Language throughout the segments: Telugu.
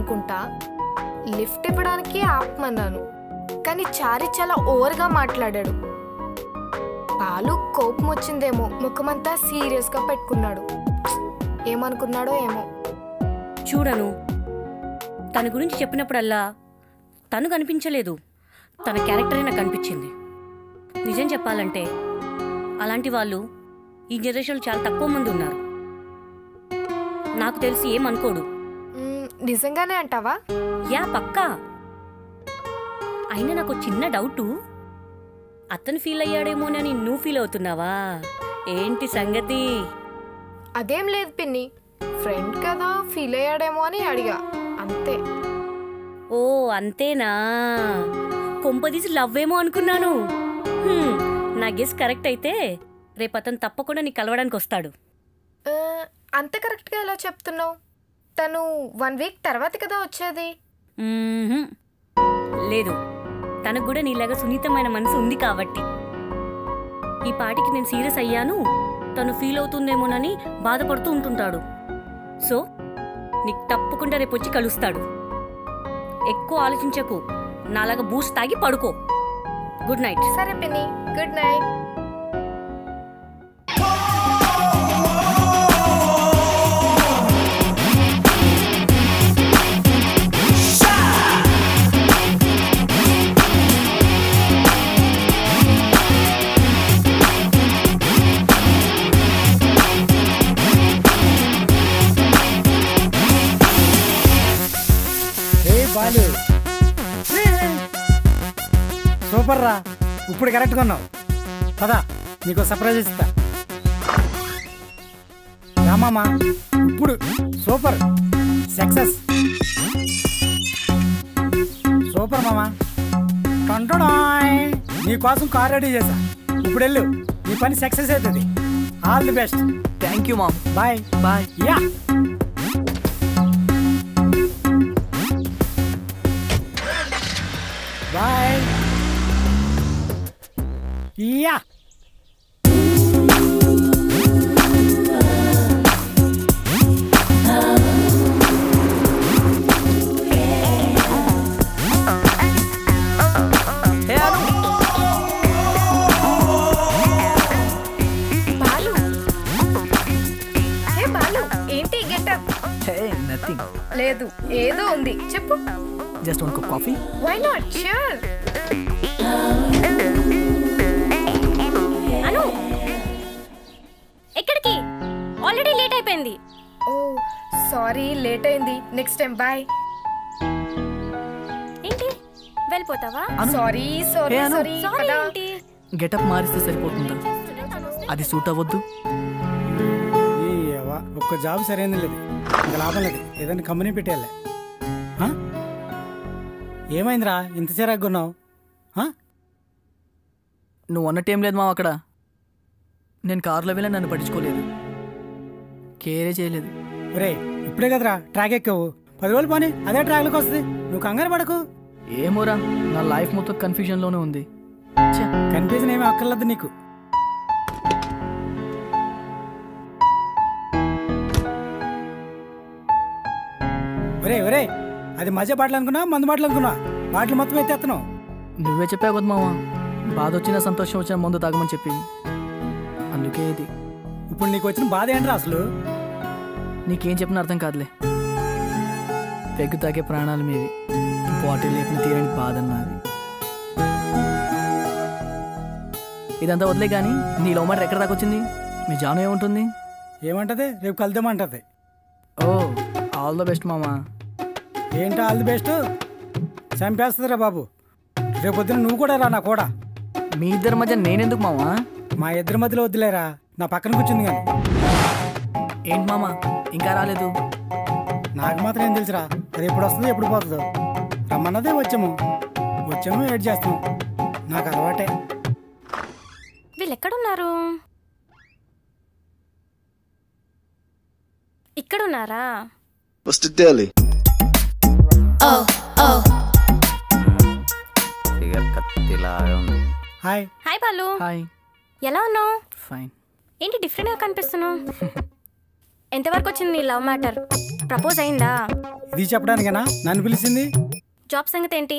అనుకుంటా. లిఫ్ట్ ఇవ్వడానికి ఆపమన్నాను, కానీ చారి చాలా ఓవర్గా మాట్లాడాడు. పాలు కోపం వచ్చిందేమో, ముఖమంతా సీరియస్గా పెట్టుకున్నాడు. ఏమనుకున్నాడో ఏమో. చూడను, తన గురించి చెప్పినప్పుడల్లా తను కనిపించలేదు, తన క్యారెక్టరే నాకు కనిపించింది. నిజం చెప్పాలంటే అలాంటి వాళ్ళు ఈ జనరేషన్లో చాలా తక్కువ మంది ఉన్నారు. నాకు తెలిసి ఏమనుకోడు. నిజంగానే అంటావా? యా, పక్కా. అయినా నాకు చిన్న డౌటు, అతను ఫీల్ అయ్యాడేమోనని నువ్వు ఫీల్ అవుతున్నావా? ఏంటి సంగతి? అదేం లేదు పిన్ని, ఫ్రెండ్ కదా, ఫీల్ అయ్యాడేమో అని అడిగా, అంతే. ఓ అంతేనా? కొంపదీసి లవ్ ఏమో అనుకున్నాను. నా గెస్ కరెక్ట్ అయితే రేపు అతను తప్పకుండా నీకు కలవడానికి వస్తాడు. అంత కరెక్ట్గా ఎలా చెప్తున్నావు? తను 1 వీక్ తర్వాత కదా వచ్చేది. లేదు, తనకు కూడా నీలాగా సున్నితమైన మనసు ఉంది కాబట్టి. ఈ పాటికి నేను సీరియస్ అయ్యాను, తను ఫీల్ అవుతుందేమోనని బాధపడుతూ ఉంటుంటాడు. సో నీకు తప్పకుండా రేపు వచ్చి కలుస్తాడు. ఎక్కువ ఆలోచించకు, నాలాగా బూస్ట్ తాగి పడుకో. Good night. సరే పిన్ని, గుడ్ నైట్. సూపర్ రా, ఇప్పుడు కరెక్ట్గా ఉన్నావు. పదా నీకు సర్ప్రైజ్ ఇస్తా. రామామా, ఇప్పుడు సూపర్ సక్సెస్. సూపర్ మామా. టొంటడాయ్, నీకోసం కార్ రెడీ చేశా. ఇప్పుడు వెళ్ళు, నీ పని సక్సెస్ అవుతుంది. All the best. Thank you ma'am. Bye bye. Ya. Bye. Ya. ఏంటి గెటప్? నథింగ్. లేదు, ఏదో ఉంది, చెప్పు. Just one cup coffee. Why not? Sure. Anu, ఎక్కడికి? ఆల్రెడీ లేట్ అయిపోయింది. ఓ సారీ, లేట్ అయింది. Next time. బాయ్. ఏంటి వెళ్ళిపోతావా? Sorry sorry sorry. ఏంటి గెటప్ మారిస్తే సరిపోతుందా? అది సూట్ అవ్వద్దు. ఒక్క జాబ్ సరైనది లేదు, ఇంకా లాభం లేదు. ఏదైనా కంపెనీ పెట్టేయాలి. ఏమైందిరా ఇంత చిరాగ్గా ఉన్నావు? నువ్వు అన్నట్టు ఏం లేదు మా. అక్కడ నేను కారులో వెళ్ళి నన్ను పట్టించుకోలేదు, కేరే చేయలేదు. ఒరే, ఇప్పుడే కదరా ట్రాక్ ఎక్కావు. 10 రోజులు పోనీ అదే ట్రాక్లోకి వస్తుంది. నువ్వు కంగారు పడకు. ఏమోరా, నా లైఫ్ మొత్తం కన్ఫ్యూజన్లోనే ఉంది. కన్ఫ్యూజన్ ఏమీ అక్కర్లేదు నీకు. ఒరే ఒరే, అది మధ్య బాటలు అనుకున్నా, మందు బాటలు అనుకున్నా, బాటలు మొత్తం ఎత్తేస్తున్నావు. నువ్వే చెప్పావు కదా మావా, బాధ వచ్చినా సంతోషం వచ్చినా మందు తాగమని చెప్పి. అందుకే ఇది. ఇప్పుడు నీకు వచ్చిన బాధ ఏంట్రా అసలు? నీకేం చెప్పిన అర్థం కాదులే. పెగ్గు తాగే ప్రాణాలు మీవి, బాటిల్ లేపిన తీరని బాధ అన్నది. ఇదంతా వదిలే కానీ నీ లవ్ మ్యాటర్ ఎక్కడ దాకా వచ్చింది? మీ జాను ఏముంటుంది? ఏమంటది? రేపు కలుద్దామంటది. ఓ, ఆల్ ద బెస్ట్ మామా. ఏంటో ఆల్ ది బెస్ట్? చంపేస్తుందిరా బాబు. రేపు పొద్దున నువ్వు కూడా రా నా కూడా. మీ ఇద్దరి మధ్య నేనెందుకు మామా? మా ఇద్దరి మధ్యలో వద్దులేరా, నా పక్కన కూర్చుంది కానీ. ఏంటి మామా ఇంకా రాలేదు? నాకు మాత్రం ఏం తెలుసురా, అది ఎప్పుడు వస్తుందో ఎప్పుడు పోతుందో. రమ్మన్నదే వచ్చాము, వెయిట్ చేస్తాము. నాకు అలవాటే. వీళ్ళు ఎక్కడున్నారు? ఇక్కడున్నారా? హాయ్. హాయ్ బాలు. హాయ్. ఎలా ఉన్నావు? ఫైన్. ఏంటి డిఫరెంట్గా కనిపిస్తున్నావు? ఎంతవరకు వచ్చింది నీ లవ్ మ్యాటర్? ప్రపోజ్ అయిందా? ఇది చెప్పడానికేనా నన్ను పిలిచింది? జాబ్ సంగతి ఏంటి?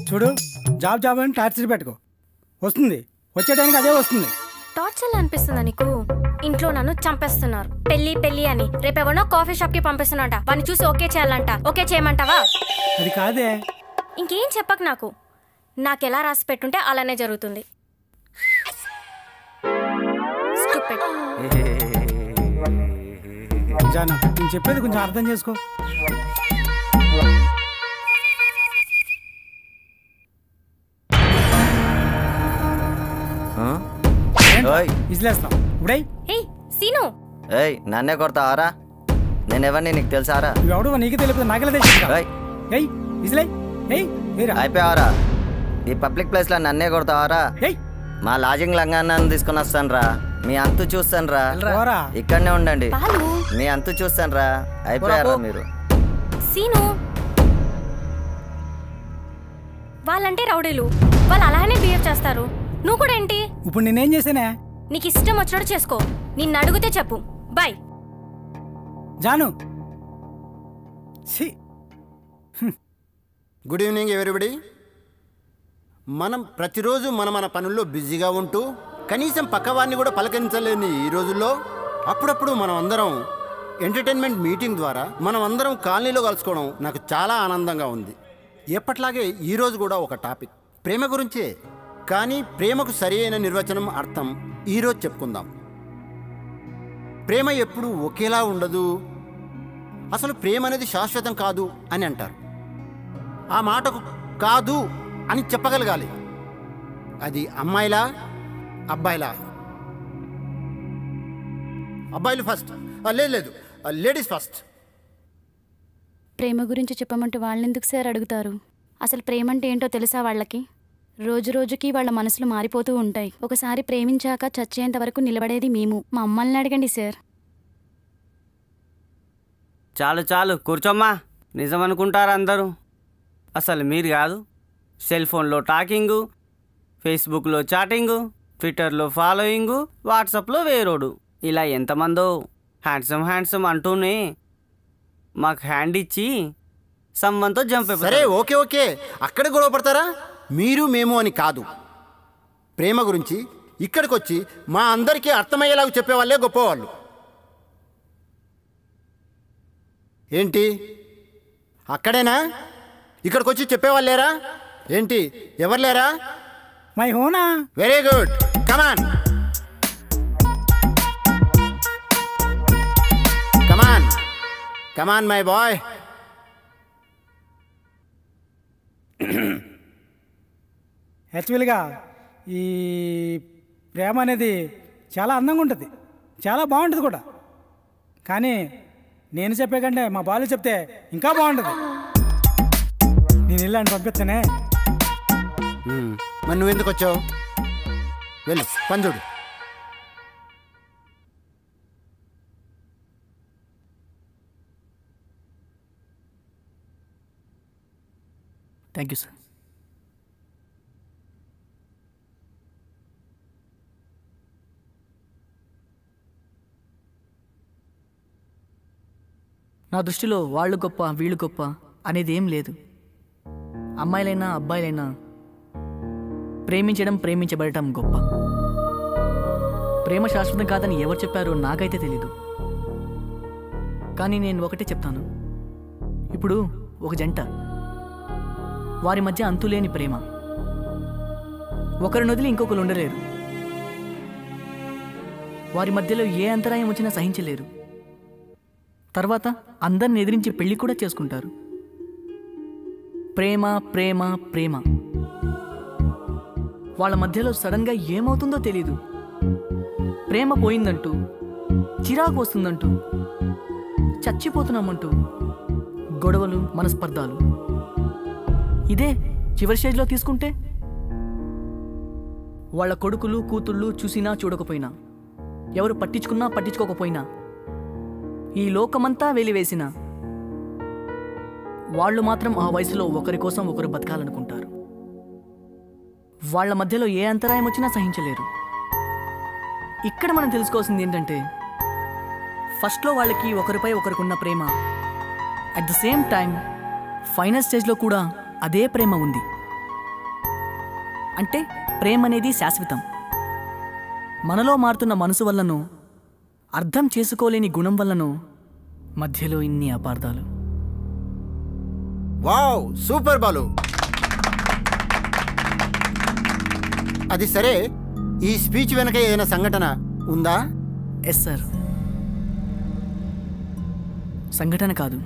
చూడు, జాబ్ జాబ్ అని టార్చర్ పెట్టుకో, వస్తుంది, వచ్చే టైంకి అదే వస్తుంది. టార్చర్ అనిపిస్తుందా నీకు? ఇంట్లో నన్ను చంపేస్తున్నారు పెళ్లి పెళ్లి అని. రేపెవరో కాఫీ షాప్ కి పంపిస్తున్నట, వాడిని చూసి ఓకే చేయాలంట. ఓకే చేయమంటావా? అది కాదే. ఇంకేం చెప్పకు నాకు. నాకెలా రాసి పెట్టుంటే అలానే జరుగుతుంది. జాను, నేను చెప్పేది కొంచెం అర్థం చేసుకో. ఇసిలేస్తాం ఇప్పుడై. సీను, నన్నే కొడతావారా? నేనెవరిని నీకు తెలుసారా? ఎవడు నీకు తెలియదు, నాకెలా తెలుసు? అయిపోయావరా? ఈ పబ్లిక్ ప్లేస్ లో నన్నే కొడతావారా? మా లాజింగ్ లంగాన్ని తీసుకుని వస్తాను రా. మీ అంతు చూస్తాను రా. ఇక్కడనే ఉండండి, మీ అంతు చూస్తాను రా. అయిపోయారా మీరు? సీను, వాళ్ళంటే రౌడీలు, వాళ్ళు అలానే బిహేవ్ చేస్తారు. నువ్వు కూడా ఏంటి? ఇప్పుడు నేనేం చేసానే? నీకు ఇష్టం వచ్చినట్టు చేసుకో. నిన్ను అడిగితే చెప్పు. Bye. Jaanu. Good evening everybody. మనం ప్రతిరోజు మన పనుల్లో బిజీగా ఉంటూ కనీసం పక్కవాడిని కూడా పలకరించలేని ఈ రోజుల్లో అప్పుడప్పుడు మనం అందరం ఎంటర్టైన్మెంట్ మీటింగ్ ద్వారా మనం అందరం కాలనీలో కలుసుకోవడం నాకు చాలా ఆనందంగా ఉంది. ఎప్పట్లాగే ఈరోజు కూడా ఒక టాపిక్ ప్రేమ గురించే. కానీ ప్రేమకు సరి అయిన నిర్వచనం, అర్థం ఈరోజు చెప్పుకుందాం. ప్రేమ ఎప్పుడు ఒకేలా ఉండదు. అసలు ప్రేమ అనేది శాశ్వతం కాదు అని అంటారు. ఆ మాటకు కాదు అని చెప్పగలగాలి. అది అమ్మాయిలా అబ్బాయిలా? అబ్బాయిలు ఫస్ట్, లేదు లేడీస్ ఫస్ట్. ప్రేమ గురించి చెప్పమంటే వాళ్ళెందుకు సార్ అడుగుతారు? అసలు ప్రేమ అంటే ఏంటో తెలుసా వాళ్ళకి? రోజు రోజుకి వాళ్ళ మనసులు మారిపోతూ ఉంటాయి. ఒకసారి ప్రేమించాక చచ్చేంత వరకు నిలబడేది మేము. మా అమ్మల్ని అడగండి సార్. చాలు చాలు కూర్చోమ్మా. నిజం అనుకుంటారు అందరూ, అసలు మీరు కాదు. సెల్ ఫోన్లో టాకింగు, ఫేస్బుక్లో చాటింగు, ట్విట్టర్లో ఫాలోయింగు, వాట్సాప్లో వేరోడు, ఇలా ఎంతమందో హ్యాండ్సమ్ హ్యాండ్సమ్ అంటూనే మాకు హ్యాండ్ ఇచ్చి సమ్మంతో జంప్ అయిపోతారు. సరే ఓకే ఓకే, అక్కడ గొడవ పడతారా? మీరు మేము అని కాదు. ప్రేమ గురించి ఇక్కడికి వచ్చి మా అందరికీ అర్థమయ్యేలాగా చెప్పేవాళ్ళే గొప్పవాళ్ళు. ఏంటి అక్కడేనా? ఇక్కడికి వచ్చి చెప్పేవాళ్ళేరా ఏంటి? ఎవరు లేరా? మై హోనా. Very good, come on come on come on my boy. యాక్చువల్గా ఈ ప్రేమ అనేది చాలా అందంగా ఉంటుంది, చాలా బాగుంటుంది కూడా. కానీ నేను చెప్పే కంటే మా బాలు చెప్తే ఇంకా బాగుంటుంది. నేను వెళ్ళాను పంపిస్తానే. మరి నువ్వెందుకు వచ్చావు? వెళ్ళు పని చూడు. Thank you sir. నా దృష్టిలో వాళ్ళు గొప్ప వీళ్ళు గొప్ప అనేది ఏం లేదు. అమ్మాయిలైనా అబ్బాయిలైనా ప్రేమించడం ప్రేమించబడటం గొప్ప. ప్రేమ శాశ్వతం కాదని ఎవరు చెప్పారో నాకైతే తెలీదు. కానీ నేను ఒకటే చెప్తాను. ఇప్పుడు ఒక జంట, వారి మధ్య అంతులేని ప్రేమ. ఒకరిని వదిలి ఇంకొకరు ఉండలేరు. వారి మధ్యలో ఏ అంతరాయం వచ్చినా సహించలేరు. తర్వాత అందరిని ఎదిరించి పెళ్లి కూడా చేసుకుంటారు. ప్రేమ ప్రేమ ప్రేమ. వాళ్ళ మధ్యలో సడన్గా ఏమవుతుందో తెలీదు. ప్రేమ పోయిందంటూ, చిరాకు వస్తుందంటూ, చచ్చిపోతున్నామంటూ గొడవలు, మనస్పర్ధాలు. ఇదే చివరి స్టేజ్లో తీసుకుంటే వాళ్ళ కొడుకులు కూతుళ్ళు చూసినా చూడకపోయినా, ఎవరు పట్టించుకున్నా పట్టించుకోకపోయినా, ఈ లోకమంతా వెలివేసిన వాళ్ళు మాత్రం ఆ వయసులో ఒకరి కోసం ఒకరు బతకాలనుకుంటారు. వాళ్ళ మధ్యలో ఏ అంతరాయం వచ్చినా సహించలేరు. ఇక్కడ మనం తెలుసుకోవాల్సింది ఏంటంటే, ఫస్ట్లో వాళ్ళకి ఒకరిపై ఒకరికున్న ప్రేమ at the same time final స్టేజ్లో కూడా అదే ప్రేమ ఉంది. అంటే ప్రేమ అనేది శాశ్వతం. మనలో మారుతున్న మనసు వల్లనో అర్థం చేసుకోలేని గుణం వల్లనో మధ్యలో ఇన్ని అపార్థాలు. Wow, super Balu. అది సరే, ఈ స్పీచ్ వెనక ఏదైనా సంఘటన ఉందా? Yes sir. సంఘటన కాదు,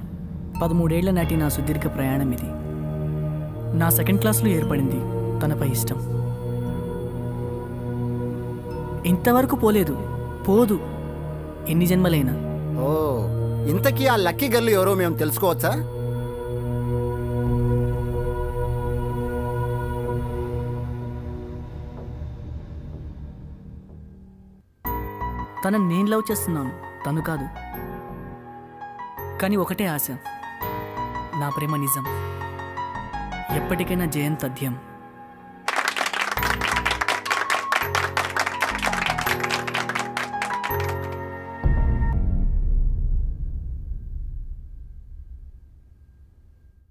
13 ఏళ్ల నాటి నా సుదీర్ఘ ప్రయాణం ఇది. నా సెకండ్ క్లాస్లో ఏర్పడింది తనపై ఇష్టం. ఇంతవరకు పోలేదు, పోదు, ఎన్ని జన్మలైనా. ఓ, ఇంతకీ ఆ లక్కీ గర్ల్ ఎవరో మేము తెలుసుకోవచ్చా? తనని నేను లవ్ చేస్తున్నాను, తను కాదు. కానీ ఒకటే ఆశ, నా ప్రేమ నిజం, ఎప్పటికైనా జయం తథ్యం.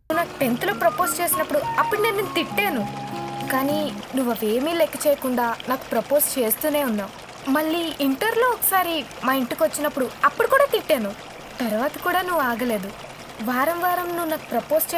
నాకు 10th లో ప్రపోజ్ చేసినప్పుడు అప్పుడు నేను నిన్ను తిట్టాను, కానీ నువ్వు అవేమీ లెక్క చేయకుండా నాకు ప్రపోజ్ చేస్తూనే ఉన్నావు. మళ్ళీ ఇంటర్లో ఒకసారి మా ఇంటికి వచ్చినప్పుడు అప్పుడు కూడా తిట్టాను. తర్వాత కూడా నువ్వు ఆగలేదు. వారం వారం నువ్వు నాకు ప్రపోజ్ చేయడం